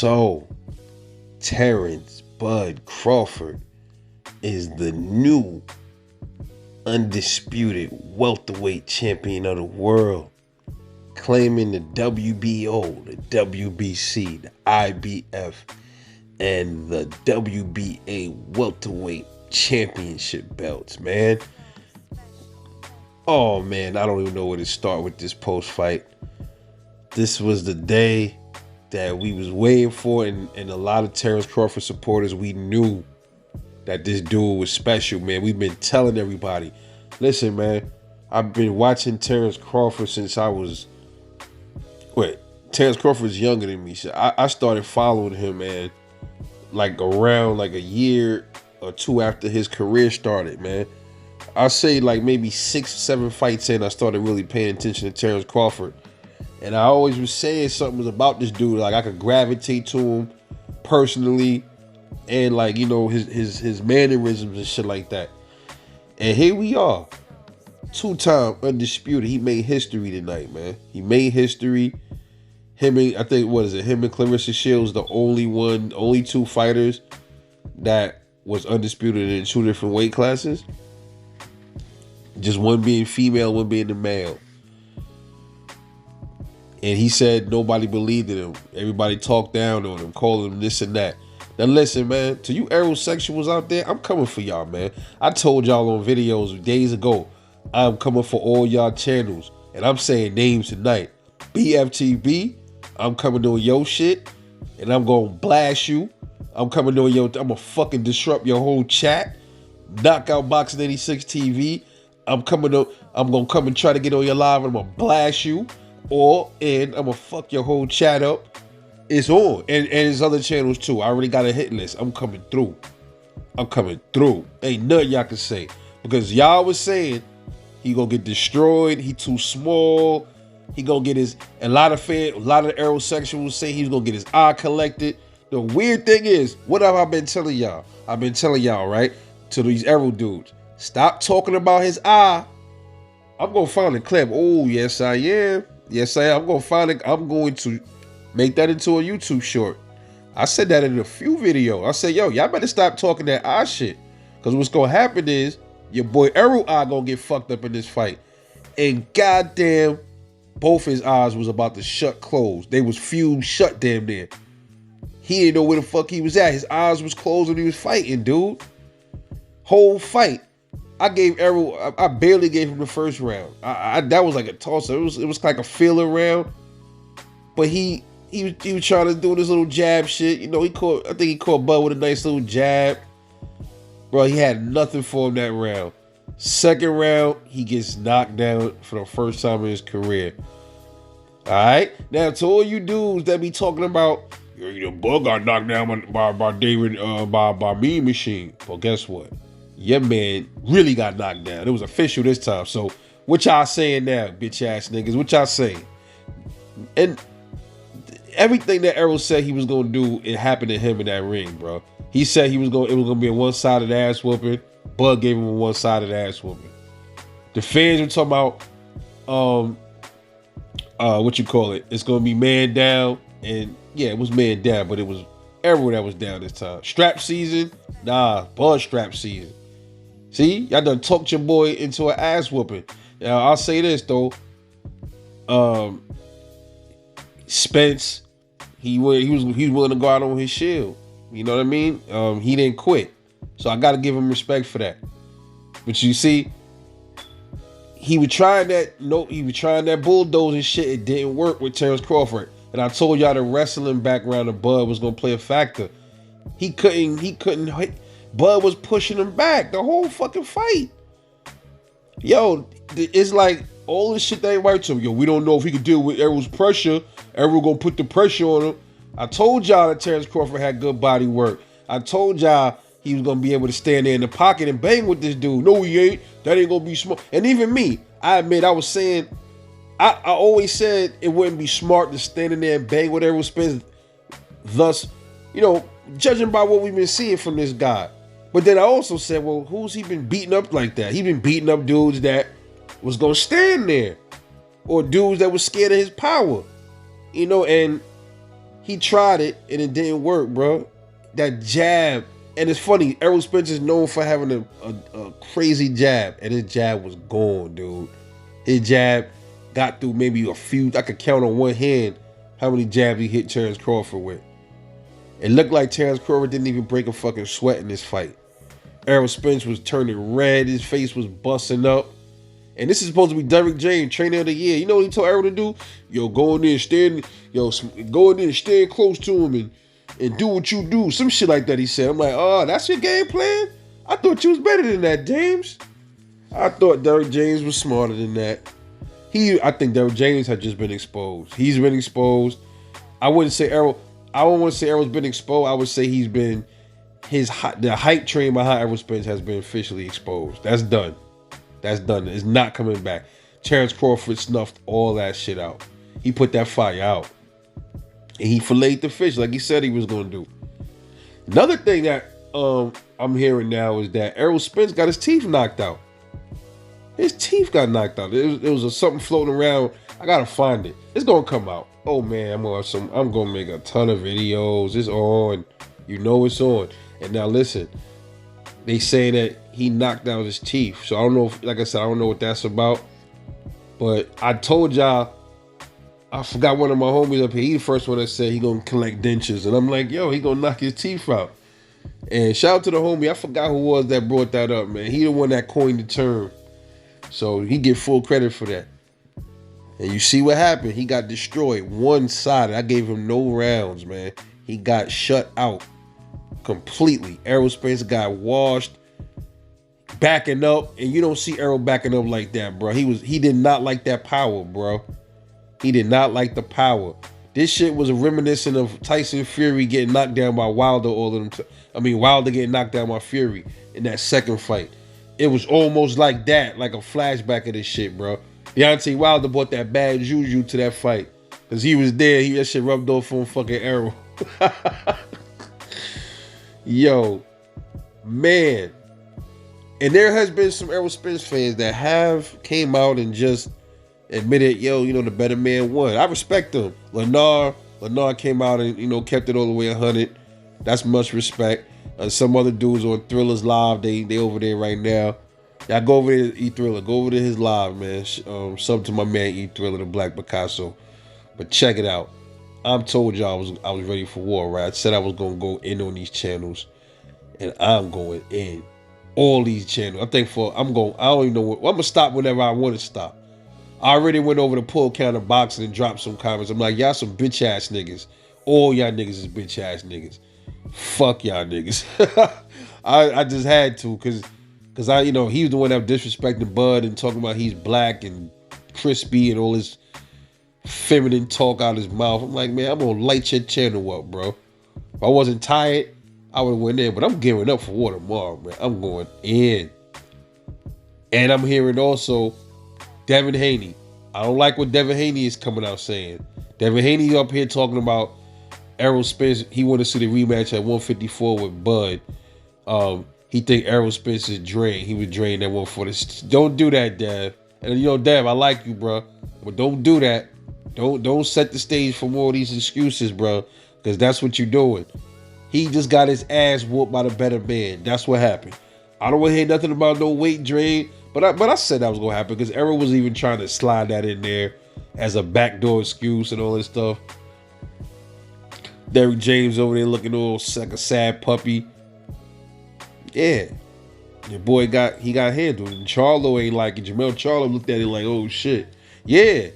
So, Terence Bud Crawford is the new undisputed welterweight champion of the world, claiming the WBO, the WBC, the IBF, and the WBA welterweight championship belts, man. Oh man, I don't even know where to start with this post-fight. This was the day that we was waiting for, and a lot of Terence Crawford supporters, we knew that this dude was special, man. We've been telling everybody, listen, man, I've been watching Terence Crawford since I was, Terence Crawford's younger than me. So I started following him, man, like around like a year or two after his career started, man. I say like maybe 6-7 fights in, I started really paying attention to Terence Crawford. And I always was saying something was about this dude, like I could gravitate to him personally, and like, you know, his mannerisms and shit like that. And here we are, 2-time undisputed. He made history tonight, man. He made history. Him and, I think, him and Clarissa Shields, the only two fighters that was undisputed in 2 different weight classes. Just one being female, one being the male. And he said nobody believed in him. Everybody talked down on him, calling him this and that. Now listen, man, to you Errol sexuals out there, I'm coming for y'all, man. I told y'all on videos days ago, I'm coming for all y'all channels. And I'm saying names tonight. BFTB, I'm coming on your shit. And I'm going to blast you. I'm coming on I'm going to fucking disrupt your whole chat. Knockout Boxing 86 TV. I'm going to come and try to get on your live, and I'm going to blast you. And I'm going to fuck your whole chat up. It's on. And there's other channels too. I already got a hit list. I'm coming through. Ain't nothing y'all can say. Because y'all was saying he going to get destroyed. He too small. He going to get a lot of Errol sexuals say he's going to get his eye collected. The weird thing is, what have I been telling y'all? I've been telling y'all, right? To these Errol dudes. Stop talking about his eye. I'm going to find a clip. Oh, yes, I am. Yes, I am. I'm going to find it. I'm going to make that into a YouTube short. I said that in a few videos. I said, yo, y'all better stop talking that eye shit. Because what's going to happen is your boy Errol eye going to get fucked up in this fight. And goddamn, both his eyes was about to shut closed. They was fused shut damn near. He didn't know where the fuck he was at. His eyes was closed when he was fighting, dude. Whole fight. I gave Errol, I barely gave him the first round. That was like a toss. It was like a feeler round. But he was trying to do this little jab shit. You know, I think he caught Bud with a nice little jab. Bro, he had nothing for him that round. Second round, he gets knocked down for the first time in his career. All right? Now, to all you dudes that be talking about, the Bud got knocked down by David, by Mean Machine. Well, guess what? Your man really got knocked down. It was official this time. So, what y'all saying now, bitch ass niggas? What y'all saying? And everything that Errol said he was gonna do, it happened to him in that ring, bro. He said it was gonna be a one-sided ass whooping. Bud gave him a one-sided ass whooping. The fans were talking about what you call it? It's gonna be man down, and yeah, it was man down, but it was Errol that was down this time. Strap season? Nah, Bud strap season. See, y'all done talked your boy into an ass whooping. Now I'll say this though. Spence, he was willing to go out on his shield. You know what I mean? He didn't quit, so I got to give him respect for that. But you see, he was trying that bulldozing shit. It didn't work with Terence Crawford, and I told y'all the wrestling background of Bud was gonna play a factor. He couldn't. Bud was pushing him back the whole fucking fight. Yo, it's like all this shit they ain't right to him. Yo, we don't know if he could deal with Errol's pressure. Errol gonna put the pressure on him. I told y'all that Terence Crawford had good body work. I told y'all he was gonna be able to stand there in the pocket and bang with this dude. No, he ain't. That ain't gonna be smart. And even me, I admit, I was saying, I always said it wouldn't be smart to stand in there and bang with Errol Spence. Thus, you know, judging by what we've been seeing from this guy. But then I also said, well, who's he been beating up like that? He been beating up dudes that was gonna stand there, or dudes that was scared of his power, you know. And He tried it and it didn't work, bro. That jab, and it's funny. Errol Spence is known for having a crazy jab, and his jab was gone, dude. His jab got through maybe a few. I could count on one hand how many jabs he hit Terence Crawford with. It looked like Terence Crawford didn't even break a fucking sweat in this fight. Errol Spence was turning red. His face was busting up. And this is supposed to be Derrick James, trainer of the year. You know what he told Errol to do? Yo, go in there and stand. Yo, go in there and stand close to him and do what you do. Some shit like that he said. I'm like, oh, that's your game plan? I thought you was better than that, James. I thought Derrick James was smarter than that. I think Derrick James had just been exposed. He's been exposed. I wouldn't say Errol. I don't want to say Errol's been exposed. I would say he's been the hype train behind Errol Spence has been officially exposed. That's done. That's done. It's not coming back. Terence Crawford snuffed all that shit out. He put that fire out. And he filleted the fish like he said he was going to do. Another thing that I'm hearing now is that Errol Spence got his teeth knocked out. His teeth got knocked out. It was something floating around. I got to find it. It's going to come out. Oh, man, I'm going to make a ton of videos. It's on. You know it's on. And now listen. They say that he knocked out his teeth. So I don't know if, like I said, I don't know what that's about. But I told y'all, I forgot one of my homies up here. He the first one that said he gonna collect dentures. And I'm like, yo, he gonna knock his teeth out. And shout out to the homie. I forgot who was that brought that up, man. He the one that coined the term. So he get full credit for that. And you see what happened. He got destroyed one-sided. I gave him no rounds, man. He got shut out completely. Errol Spence got washed, backing up, and you don't see Errol backing up like that, bro. He did not like that power, bro. He did not like the power. This shit was reminiscent of Tyson Fury getting knocked down by Wilder. Wilder getting knocked down by Fury in that second fight. It was almost like that, like a flashback of this shit, bro. Deontay Wilder brought that bad juju to that fight because he was there. That shit rubbed off on fucking Errol. Yo, man. And there has been some Errol Spence fans that have came out and just admitted, yo, the better man won. I respect them. Lenar came out and, kept it all the way 100. That's much respect. Some other dudes on Thriller's live, they over there right now. Y'all go over there to E-Thriller. Go over to his live, man. Sub to my man E-Thriller, the Black Picasso. But check it out. I'm told y'all I was ready for war, right? I said I was gonna go in on these channels, and I'm going in. All these channels. I don't even know I'm gonna stop whenever I want to stop. I already went over to Pull Counter Boxing and dropped some comments. I'm like, y'all some bitch ass niggas. All y'all niggas is bitch ass niggas. Fuck y'all niggas. I just had to, cause he was the one that disrespected Bud and talking about he's black and crispy and all this feminine talk out his mouth. I'm like, man, I'm gonna light your channel up, bro. If I wasn't tired, I would have went in, but I'm gearing up for war tomorrow, man. I'm going in. And I'm hearing also Devin Haney. I don't like what Devin Haney is coming out saying. Devin Haney up here talking about Errol Spence. He want to see the rematch at 154 with Bud. He think Errol Spence is drained. He was drained at 140. Don't do that, Dev. And Dev, I like you, bro, but don't do that. Don't set the stage for more of these excuses, bro, because that's what you're doing. He just got his ass whooped by the better man. That's what happened. I don't want to hear nothing about no weight drain, but I said that was gonna happen because Errol was even trying to slide that in there as a backdoor excuse and all this stuff. Derrick James over there looking all like a sad puppy. Yeah, your boy got handled. And Charlo ain't like it. Jamel Charlo looked at it like, oh shit. Yeah,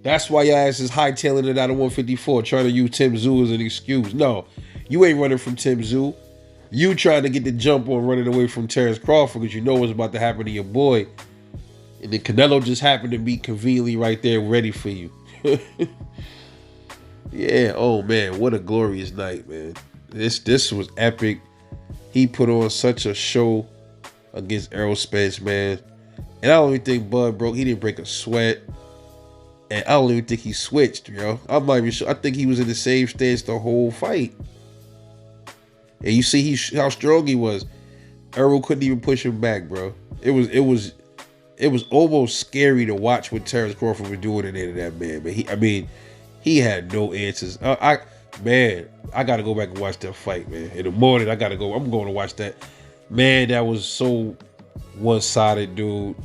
that's why your ass is hightailing it out of 154, trying to use Tim Tszyu as an excuse. No, you ain't running from Tim Tszyu. You trying to get the jump on running away from Terence Crawford because you know what's about to happen to your boy. And then Canelo just happened to be conveniently right there ready for you. Yeah, oh man, what a glorious night, man. This was epic. He put on such a show against Errol Spence, man. And I don't even think Bud broke. He didn't break a sweat. And I don't even think he switched, yo. I'm not even sure. I think he was in the same stance the whole fight. And you see how strong he was. Errol couldn't even push him back, bro. It was almost scary to watch what Terence Crawford was doing in there to that man. But he had no answers. Man, I gotta go back and watch that fight, man. In the morning, I gotta go. I'm going to watch that. Man, that was so one-sided, dude.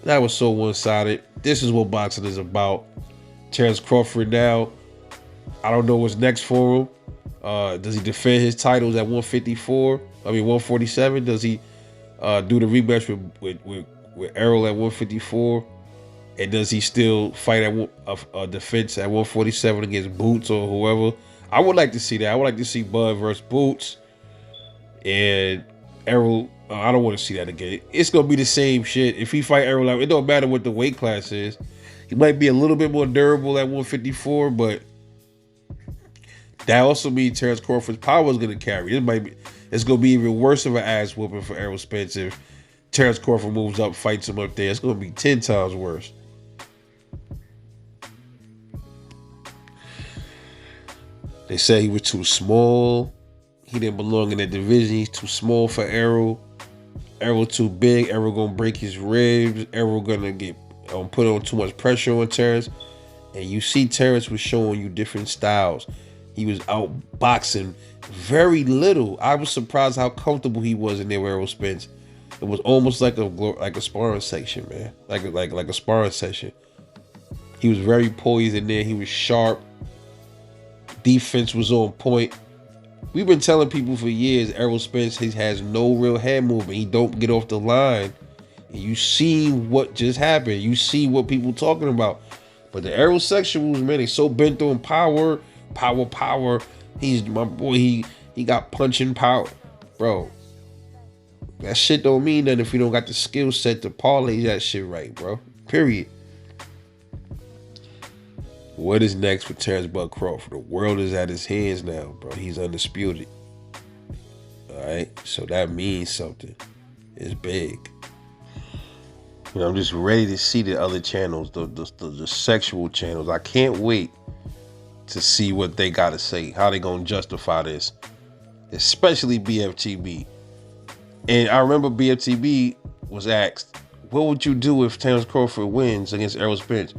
That was so one-sided. This is what boxing is about. Terence Crawford now, I don't know what's next for him. Does he defend his titles at 154? 147? Does he do the rematch with Errol at 154? And does he still fight at a defense at 147 against Boots or whoever? I would like to see that. I would like to see Bud versus Boots. And Errol, I don't want to see that again. It's going to be the same shit. If he fight Errol, it don't matter what the weight class is. He might be a little bit more durable at 154, but that also means Terence Crawford's power is going to carry. It's going to be even worse of an ass whooping for Errol Spence if Terence Crawford moves up, fights him up there. It's going to be 10 times worse. They said he was too small. He didn't belong in that division. He's too small for Errol. Errol too big. Errol gonna break his ribs. Errol gonna get put on too much pressure on Terence. And you see Terence was showing you different styles. He was out boxing very little. I was surprised how comfortable he was in there with Errol Spence. It was almost like a sparring section, man. Like a sparring session. He was very poised in there. He was sharp. Defense was on point. We've been telling people for years Errol Spence has no real hand movement. He don't get off the line. And you see what just happened. You see what people talking about. But the Errol sexuals, man, they so bent on power. He's my boy. He got punching power. Bro, that shit don't mean nothing if you don't got the skill set to parlay that shit right, bro. Period. What is next for Terence Bud Crawford? The world is at his hands now, bro. He's undisputed. All right? So that means something. It's big. You know, I'm just ready to see the other channels, the sexual channels. I can't wait to see what they got to say, how they going to justify this, especially BFTB. And I remember BFTB was asked, what would you do if Terence Crawford wins against Errol Spence?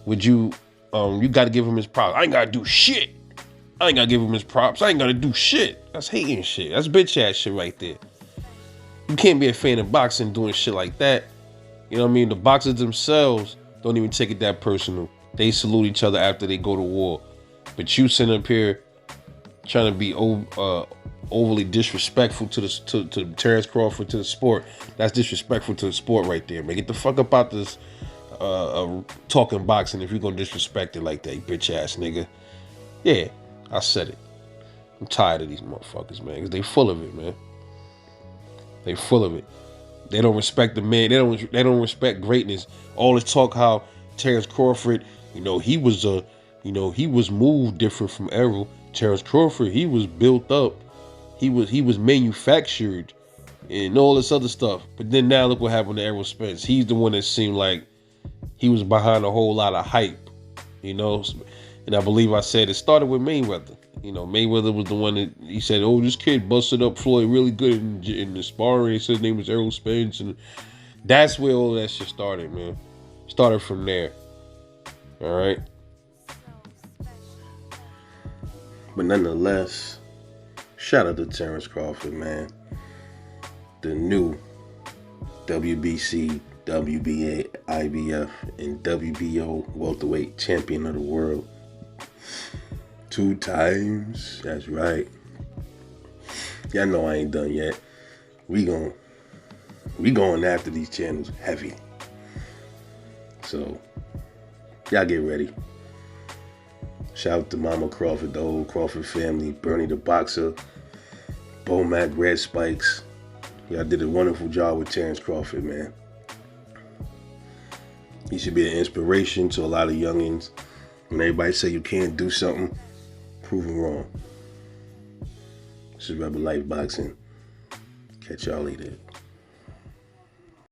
Would you... you got to give him his props. I ain't got to do shit. I ain't got to give him his props. I ain't got to do shit. That's hating shit. That's bitch ass shit right there. You can't be a fan of boxing doing shit like that. You know what I mean? The boxers themselves don't even take it that personal. They salute each other after they go to war. But you sitting up here trying to be overly disrespectful to Terence Crawford, to the sport. That's disrespectful to the sport right there, man. Get the fuck up out this talking boxing if you're gonna disrespect it like that, you bitch ass nigga. Yeah, I said it. I'm tired of these motherfuckers, man, because they full of it, man. They full of it. They don't respect the man. They don't respect greatness. All this talk how Terence Crawford, he was moved different from Errol. Terence Crawford, he was built up. He was manufactured and all this other stuff. But then now look what happened to Errol Spence. He's the one that seemed like he was behind a whole lot of hype, And I believe I said it started with Mayweather. Mayweather was the one that he said, oh, this kid busted up Floyd really good in the sparring. He said his name was Errol Spence. And that's where all that shit started, man. Started from there. All right. But nonetheless, shout out to Terence Crawford, man. The new WBC, WBA, IBF, and WBO welterweight champion of the world. 2 times. That's right. Y'all know I ain't done yet. We going after these channels heavy. So y'all get ready. Shout out to Mama Crawford, the whole Crawford family, Bernie the boxer, Bo Mac, Red Spikes. Y'all did a wonderful job with Terence Crawford, man. He should be an inspiration to a lot of youngins. When everybody say you can't do something, prove them wrong. This is Rebel Life Boxing. Catch y'all later.